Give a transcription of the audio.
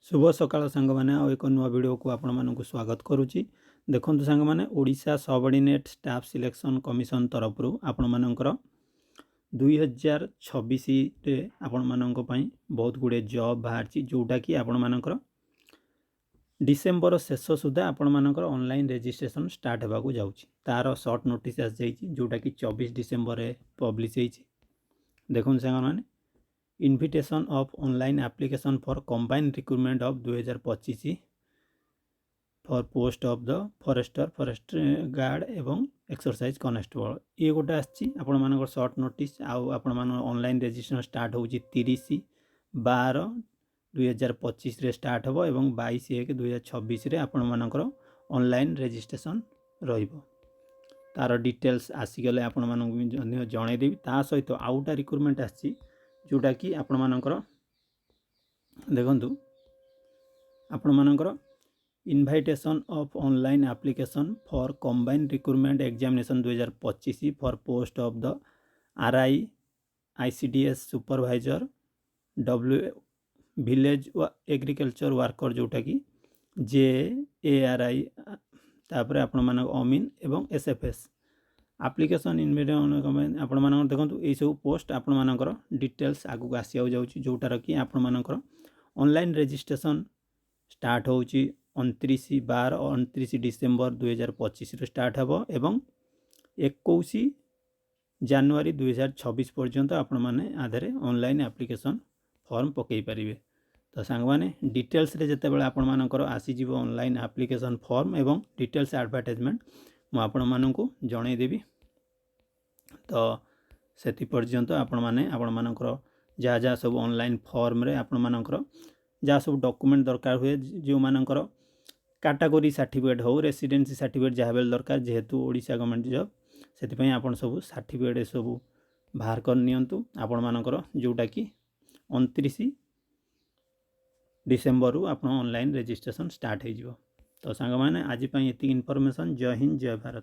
शुभ सकाळ सांगमाने आ एक नुआ वीडियो को आपण मानकु स्वागत करूची। देखंतु सांगमाने Odisha subordinate staff selection commission तरफ रु आपण मानकर 2026 रे आपण मानक पई बहुत गुडे जॉब बाहरची जोटा कि आपण मानकर डिसेंबर शेष सुधा आपण मानकर ऑनलाइन रजिस्ट्रेशन स्टार्ट हेबा को जाउची। तार शॉर्ट नोटिस आस जाइची जोटा कि 24 डिसेंबर रे पब्लिश हेची। देखंतु सांगमाने invitation of online application for combined recruitment of 2025 for post of the forest guard एवं एक्सरसाइज कॉन्स्टेबल ये गोटे आसी आपण मानकर शॉर्ट नोटिस आपण मान ऑनलाइन रजिस्ट्रेशन स्टार्ट होची 30/12/2025 रे स्टार्ट होबो एवं 22/1/2026 रे आपण मानकर ऑनलाइन रजिस्ट्रेशन रहिबो। तार डिटेल्स आसी गले आपण मानक जणे देबी। ता सहित आउटा रिक्रूटमेंट आसी जोटा कि आपण मानकर देखंतु आपण मानकर invitation of online application for combined recruitment examination 2025 for post of the RI ICDS supervisor village agriculture worker जोटा कि JARI तापर आपण मानक अमीन एवं SFS एप्लिकेशन इनविटेशन आपण मानकर देखंतु ए सब पोस्ट आपण मानकर डिटेल्स आगु आसिया जाउची जोटार कि आपण मानकर ऑनलाइन रजिस्ट्रेशन स्टार्ट होउची 29 डिसेंबर 2025 रे स्टार्ट हबो एवं 21 जनवरी 2026 पर्यंत आपण माने आधारे ऑनलाइन एप्लिकेशन फॉर्म पकई परिबे। तो सांग माने डिटेल्स रे जते बेला आपण मानकर आसी जीवो ऑनलाइन एप्लिकेशन फॉर्म एवं डिटेल्स एडवर्टाइजमेंट मु आपण मानकु जणे देबी। तो सेति पर्यंत आपण मानकर जहाँ जहाँ सब ऑनलाइन फॉर्म रे आपण मानकर जहाँ सब डॉक्यूमेंट दरकार हुए जो मानकर कैटेगरी सर्टिफिकेट हो रेसिडेंसी सर्टिफिकेट जहाँ बेल दरकार जेहेतु ओडिशा गवर्नमेंट जॉब से आपण सब सर्टिफिकेट सब बाहर कर नियंतु आपण मानकर जोटा कि 29 डिसेंबर रु आपण ऑनलाइन रजिस्ट्रेशन स्टार्ट हो। तो सांग माने आज एति इनफॉरमेशन। जय हिंद जय भारत।